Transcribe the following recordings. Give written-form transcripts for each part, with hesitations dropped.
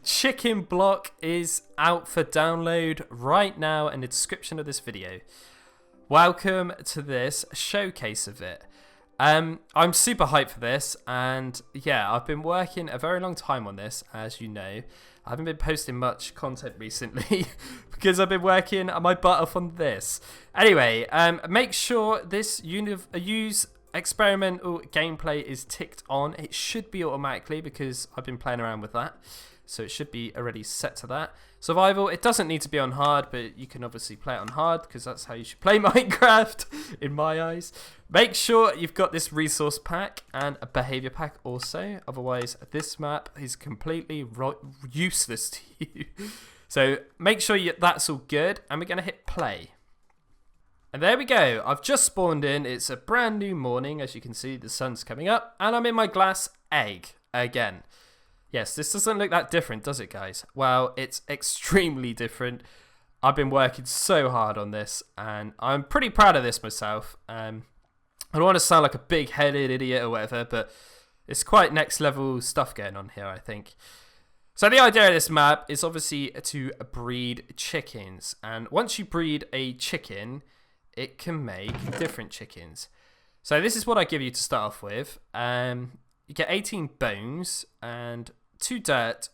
ChickenBlock is out for download right now in the description of this video. Welcome to this showcase of it. I'm super hyped for this, and yeah, I've been working a very long time on this, as you know. I haven't been posting much content recently because I've been working my butt off on this. Anyway, make sure this use experimental gameplay is ticked on. It should be automatically because I've been playing around with that. So it should be already set to that. Survival, it doesn't need to be on hard, but you can obviously play it on hard because that's how you should play Minecraft in my eyes. Make sure you've got this resource pack and a behavior pack also. Otherwise, this map is completely useless to you. So make sure that's all good, and we're going to hit play. And there we go. I've just spawned in. It's a brand new morning. As you can see, the sun's coming up, and I'm in my glass egg again. Yes, this doesn't look that different, does it, guys? Well, it's extremely different. I've been working so hard on this, and I'm pretty proud of this myself. I don't want to sound like a big-headed idiot or whatever, but it's quite next-level stuff going on here, I think. So the idea of this map is obviously to breed chickens, and once you breed a chicken, it can make different chickens. So this is what I give you to start off with. You get 18 bones and 2 dirt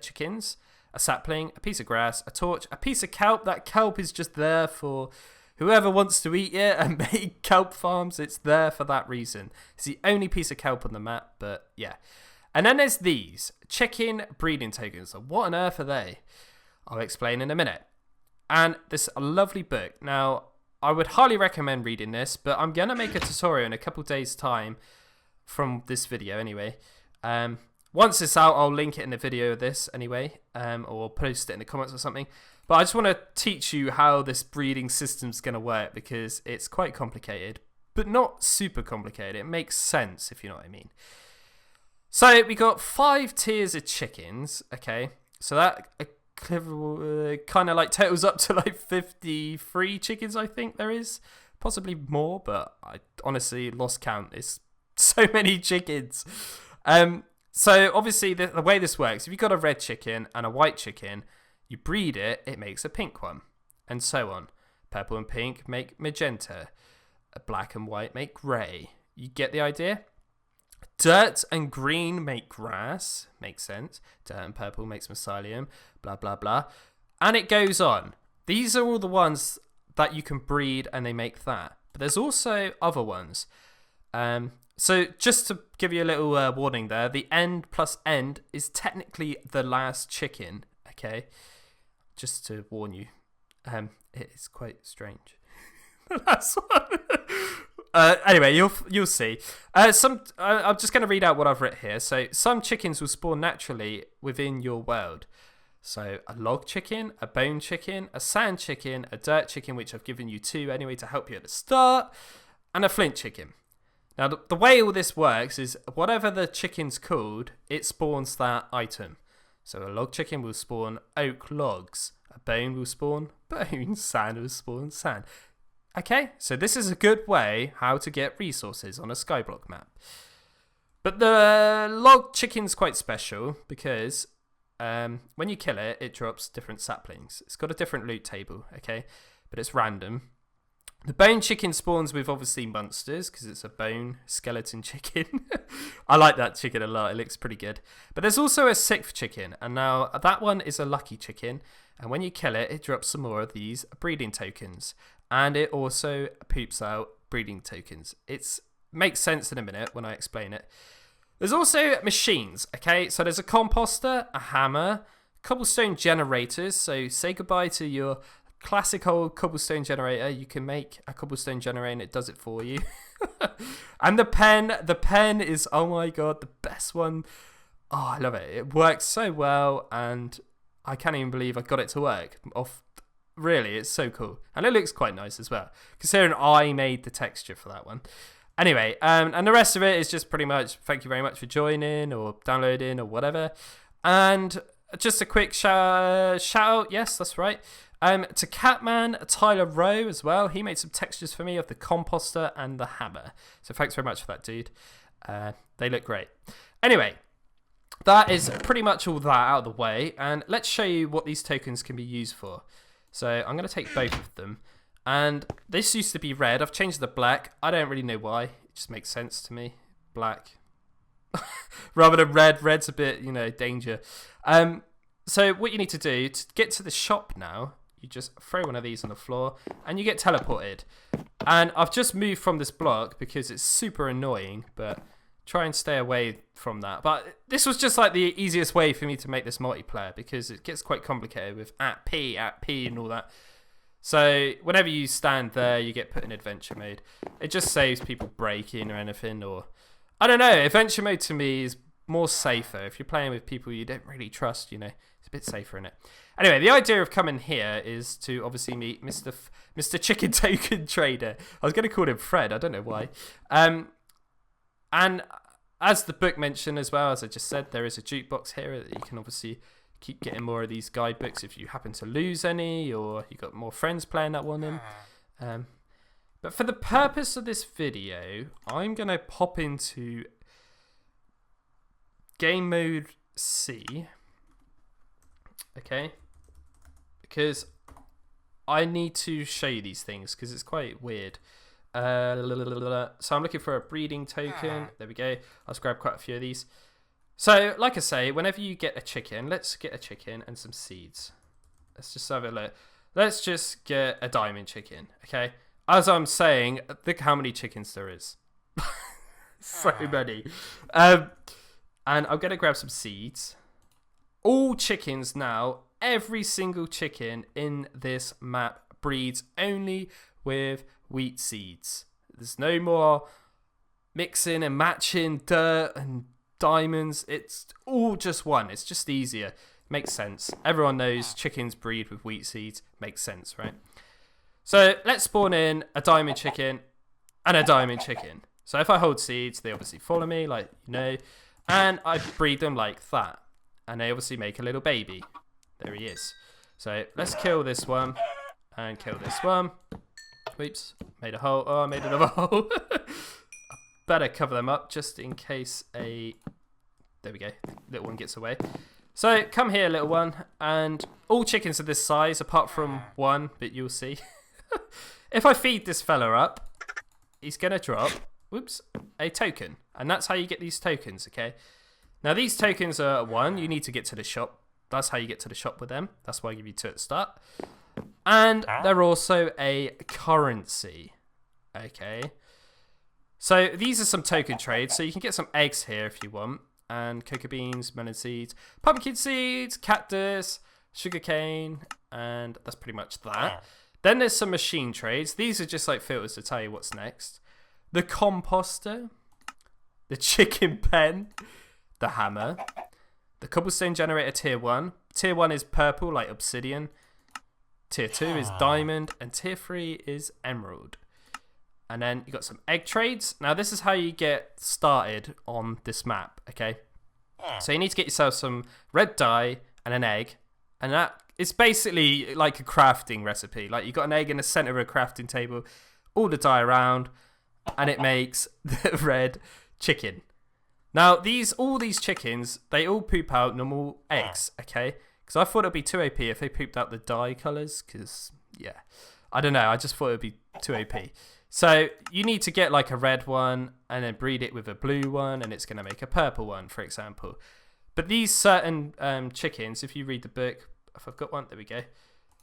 chickens, a sapling, a piece of grass, a torch, a piece of kelp. That kelp is just there for whoever wants to eat it and make kelp farms. It's there for that reason. It's the only piece of kelp on the map, but yeah. And then there's these chicken breeding tokens. So what on earth are they? I'll explain in a minute. And this lovely book. Now, I would highly recommend reading this, but I'm going to make a tutorial in a couple days' time from this video anyway. Once it's out, I'll link it in the video of this anyway, or post it in the comments or something. But I just want to teach you how this breeding system's going to work because it's quite complicated, but not super complicated. It makes sense, if you know what I mean. So we got 5 tiers of chickens, okay? So that kind of like totals up to like 53 chickens, I think there is. Possibly more, but I honestly lost count. It's so many chickens. So obviously the way this works, if you've got a red chicken and a white chicken, you breed it, it makes a pink one, and so on. Purple and pink make magenta. Black and white make grey. You get the idea? Dirt and green make grass. Makes sense. Dirt and purple makes mycelium. Blah, blah, blah. And it goes on. These are all the ones that you can breed and they make that. But there's also other ones. So just to give you a little warning there, the end plus end is technically the last chicken, okay? Just to warn you. It is quite strange. The last one. Anyway, you'll see. I'm just going to read out what I've written here. So some chickens will spawn naturally within your world. So a log chicken, a bone chicken, a sand chicken, a dirt chicken, which I've given you 2 anyway to help you at the start, and a flint chicken. Now, the way all this works is whatever the chicken's called, it spawns that item. So a log chicken will spawn oak logs. A bone will spawn bone. Sand will spawn sand. Okay, so this is a good way how to get resources on a skyblock map. But the log chicken's quite special because when you kill it, it drops different saplings. It's got a different loot table, okay? But it's random. The bone chicken spawns with obviously monsters because it's a bone skeleton chicken. I like that chicken a lot. It looks pretty good. But there's also a 6th chicken, and now that one is a lucky chicken. And when you kill it, it drops some more of these breeding tokens, and it also poops out breeding tokens. It makes sense in a minute when I explain it. There's also machines. Okay, so there's a composter, a hammer, cobblestone generators. So say goodbye to your classic old cobblestone generator. You can make a cobblestone generator and it does it for you. And the pen is, oh my god, the best one. Oh, I love it. It works so well, and I can't even believe I got it to work. Really, it's so cool, and it looks quite nice as well, considering I made the texture for that one. Anyway, and the rest of it is just pretty much thank you very much for joining or downloading or whatever. And just a quick shout out, yes, that's right, to Catman Tyler Rowe as well. He made some textures for me of the composter and the hammer. So thanks very much for that, dude. They look great. Anyway, that is pretty much all that out of the way. And let's show you what these tokens can be used for. So I'm going to take both of them. And this used to be red. I've changed it to black. I don't really know why. It just makes sense to me. Black. Rather than red. Red's a bit, danger. So what you need to do to get to the shop now, you just throw one of these on the floor and you get teleported. And I've just moved from this block because it's super annoying, but try and stay away from that. But this was just like the easiest way for me to make this multiplayer because it gets quite complicated with at P and all that. So whenever you stand there, you get put in adventure mode. It just saves people breaking or anything, or I don't know. Adventure mode to me is more safer. If you're playing with people you don't really trust, it's a bit safer in it. Anyway, the idea of coming here is to obviously meet Mr. Chicken Token Trader. I was going to call him Fred. I don't know why. And as the book mentioned as well, as I just said, there is a jukebox here that you can obviously keep getting more of these guidebooks if you happen to lose any or you got more friends playing that want them. But for the purpose of this video, I'm going to pop into game mode C. Okay, because I need to show you these things because it's quite weird. So I'm looking for a breeding token. There we go. I'll grab quite a few of these. So, like I say, whenever you get a chicken, let's get a chicken and some seeds. Let's just have a look. Let's just get a diamond chicken, okay? As I'm saying, look how many chickens there is. So many. And I'm going to grab some seeds. All chickens now, every single chicken in this map breeds only with wheat seeds. There's no more mixing and matching dirt and diamonds. It's all just one. It's just easier. Makes sense. Everyone knows chickens breed with wheat seeds. Makes sense, right? So let's spawn in a diamond chicken and a diamond chicken. So if I hold seeds, they obviously follow me, like and I breed them like that. And they obviously make a little baby. There he is. So let's kill this one and kill this one. Oops, made a hole. Oh, I made another hole. Better cover them up just in case there we go, little one gets away. So come here, little one, and all chickens are this size apart from one, but you'll see. If I feed this fella up, he's gonna drop, whoops, a token, and that's how you get these tokens, okay? Now these tokens are one, you need to get to the shop. That's how you get to the shop with them. That's why I give you two at the start. And they're also a currency, okay? So these are some token trades. So you can get some eggs here if you want. And cocoa beans, melon seeds, pumpkin seeds, cactus, sugarcane. And that's pretty much that. Then there's some machine trades. These are just like filters to tell you what's next. The composter. The chicken pen. The hammer. The cobblestone generator tier 1. Tier 1 is purple like obsidian. Tier 2 is diamond. And tier 3 is emerald. And then you got some egg trades. Now this is how you get started on this map, okay? So you need to get yourself some red dye and an egg. And that it's basically like a crafting recipe. Like you got an egg in the center of a crafting table, all the dye around, and it makes the red chicken. Now all these chickens, they all poop out normal eggs, okay? Because I thought it'd be too OP if they pooped out the dye colors. Because yeah, I don't know. I just thought it'd be too OP. So you need to get like a red one and then breed it with a blue one, and it's going to make a purple one, for example. But these certain chickens, if you read the book, if I've got one, there we go.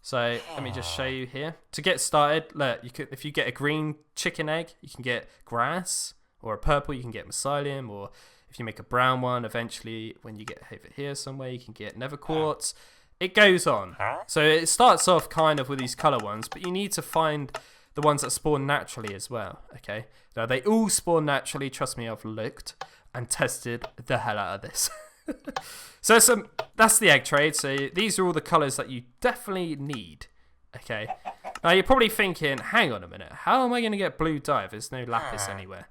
So let me just show you here. To get started, look, if you get a green chicken egg, you can get grass, or a purple, you can get mycelium, or if you make a brown one, eventually when you get over here somewhere, you can get nether quartz. It goes on. So it starts off kind of with these color ones, but you need to find the ones that spawn naturally as well, okay? Now, they all spawn naturally. Trust me, I've looked and tested the hell out of this. So that's the egg trade. So these are all the colours that you definitely need, okay? Now, you're probably thinking, hang on a minute. How am I going to get blue dye if there's no lapis anywhere?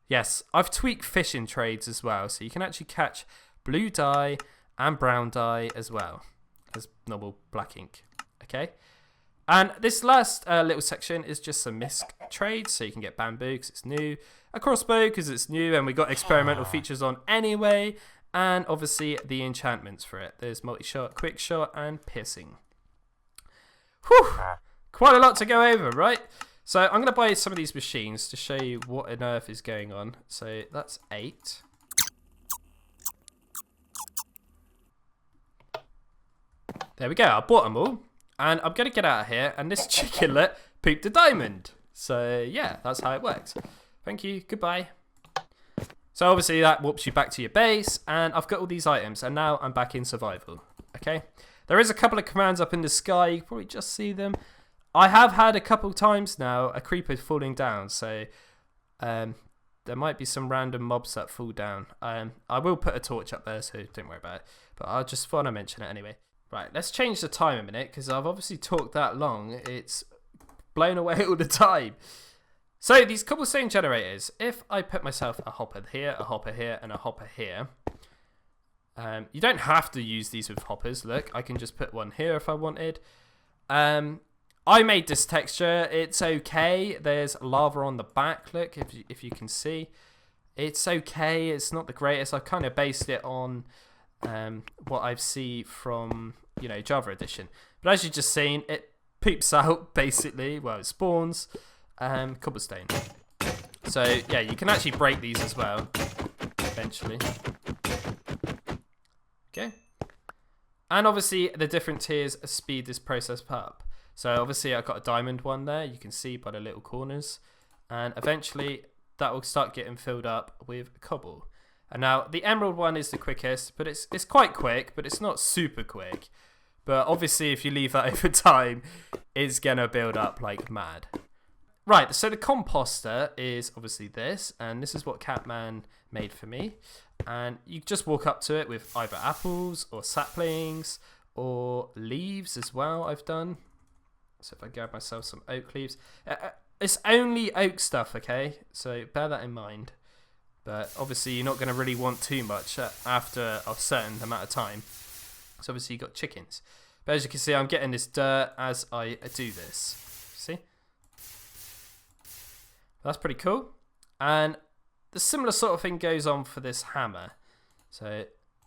Yes, I've tweaked fishing trades as well. So you can actually catch blue dye and brown dye as well as normal black ink, okay? And this last little section is just some misc trades, so you can get bamboo because it's new, a crossbow because it's new, and we got experimental features on anyway, and obviously the enchantments for it. There's multi-shot, quick shot, and piercing. Whew! Quite a lot to go over, right? So I'm going to buy some of these machines to show you what on earth is going on. So that's 8. There we go. I bought them all. And I'm going to get out of here. And this chickenlet pooped a diamond. So yeah, that's how it works. Thank you. Goodbye. So obviously that warps you back to your base. And I've got all these items. And now I'm back in survival. Okay. There is a couple of commands up in the sky. You can probably just see them. I have had a couple times now a creeper falling down, so there might be some random mobs that fall down. I will put a torch up there, so don't worry about it. But I just want to mention it anyway. Right, let's change the time a minute, because I've obviously talked that long. It's blown away all the time. So these cobblestone generators, if I put myself a hopper here, and a hopper here. You don't have to use these with hoppers. Look, I can just put one here if I wanted. I made this texture. It's okay. There's lava on the back. Look, if you can see, it's okay. It's not the greatest. I've kind of based it on what I've seen from Java Edition. But as you've just seen, it poops out basically. Well, it spawns cobblestone. So yeah, you can actually break these as well eventually. Okay. And obviously the different tiers speed this process up. So obviously I've got a diamond one there, you can see by the little corners. And eventually that will start getting filled up with cobble. And now the emerald one is the quickest, but it's quite quick, but it's not super quick. But obviously if you leave that over time, it's going to build up like mad. Right, so the composter is obviously this, and this is what Catman made for me. And you just walk up to it with either apples or saplings or leaves as well I've done. So if I grab myself some oak leaves. It's only oak stuff, okay? So bear that in mind. But obviously you're not going to really want too much after a certain amount of time. So obviously you've got chickens. But as you can see, I'm getting this dirt as I do this. See? That's pretty cool. And the similar sort of thing goes on for this hammer. So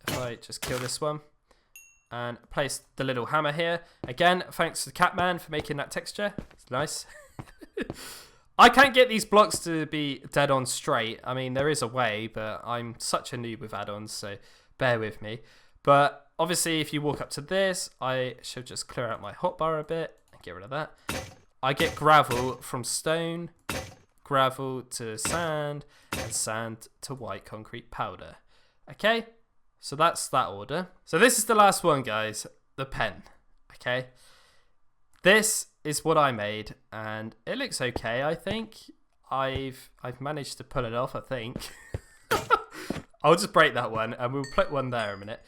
if I just kill this one and place the little hammer here. Again, thanks to Catman for making that texture. It's nice. I can't get these blocks to be dead on straight. I mean, there is a way, but I'm such a noob with add-ons, so bear with me. But obviously, if you walk up to this, I should just clear out my hotbar a bit and get rid of that. I get gravel from stone, gravel to sand, and sand to white concrete powder. Okay? So that's that order. So this is the last one, guys. The pen. Okay? This is what I made, and it looks okay, I think. I've managed to pull it off, I think. I'll just break that one, and we'll put one there a minute.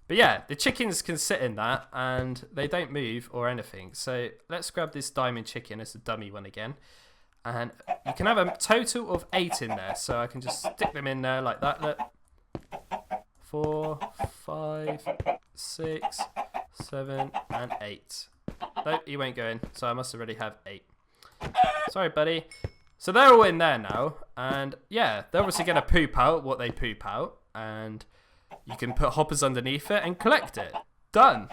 But yeah, the chickens can sit in that, and they don't move or anything. So let's grab this diamond chicken as a dummy one again. And you can have a total of 8 in there, so I can just stick them in there like that. Look. 4, 5, 6, 7, and 8. Nope, you won't go in, so I must already have 8. Sorry, buddy. So they're all in there now, and yeah, they're obviously going to poop out what they poop out, and you can put hoppers underneath it and collect it. Done.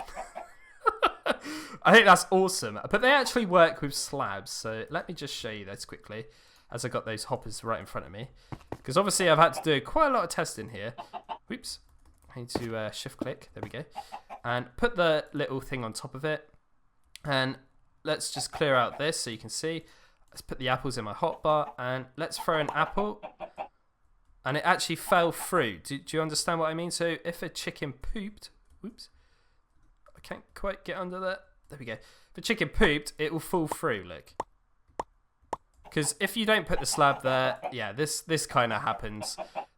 I think that's awesome. But they actually work with slabs, so let me just show you this quickly, as I got those hoppers right in front of me. Because obviously I've had to do quite a lot of testing here. Whoops. I need to shift click. There we go. And put the little thing on top of it. And let's just clear out this so you can see. Let's put the apples in my hotbar, and let's throw an apple. And it actually fell through. Do you understand what I mean? So if a chicken pooped, whoops, I can't quite get under that. There we go. If a chicken pooped, it will fall through, look. Because if you don't put the slab there, yeah, this kind of happens.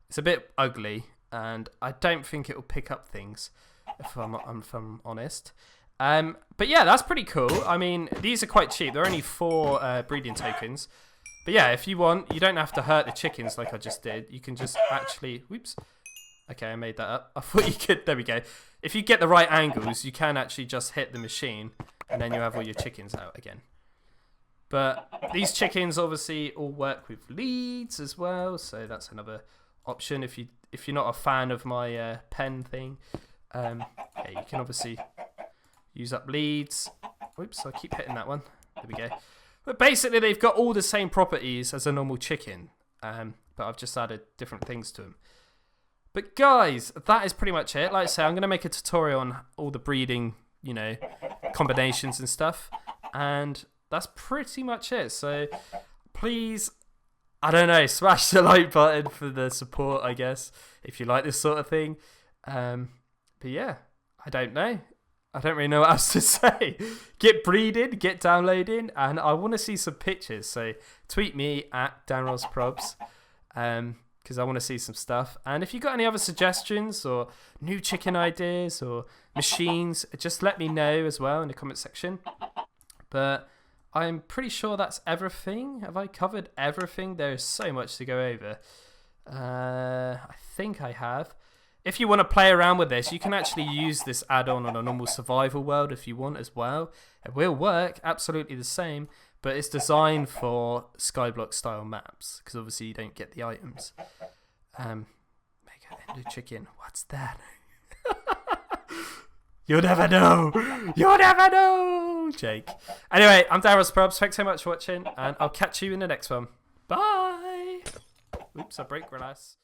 It's a bit ugly, and I don't think it will pick up things, if I'm honest. But yeah, that's pretty cool. I mean, these are quite cheap. They're only 4 breeding tokens. But yeah, if you want, you don't have to hurt the chickens like I just did. You can just actually, whoops. Okay, I made that up. I thought you could, there we go. If you get the right angles, you can actually just hit the machine, and then you have all your chickens out again. But these chickens obviously all work with leads as well, so that's another option if you're not a fan of my pen thing. Yeah, you can obviously use up leads. Oops, I keep hitting that one. There we go. But basically, they've got all the same properties as a normal chicken, but I've just added different things to them. But guys, that is pretty much it. Like I say, I'm going to make a tutorial on all the breeding, you know, combinations and stuff. And that's pretty much it. So please, I don't know, smash the like button for the support, I guess, if you like this sort of thing. But yeah, I don't know. I don't really know what else to say. Get breeding, get downloading, and I want to see some pictures. So tweet me at DanRobzProbz, because I want to see some stuff. And if you've got any other suggestions or new chicken ideas or machines, just let me know as well in the comment section. But I'm pretty sure that's everything. Have I covered everything? There's so much to go over. I think I have. If you want to play around with this, you can actually use this add-on on a normal survival world if you want as well. It will work absolutely the same, but it's designed for Skyblock style maps because obviously you don't get the items. Make an ender chicken. What's that? You'll never know. You'll never know, Jake. Anyway, I'm DanRobzProbz. Thanks so much for watching, and I'll catch you in the next one. Bye. Oops, I break glass.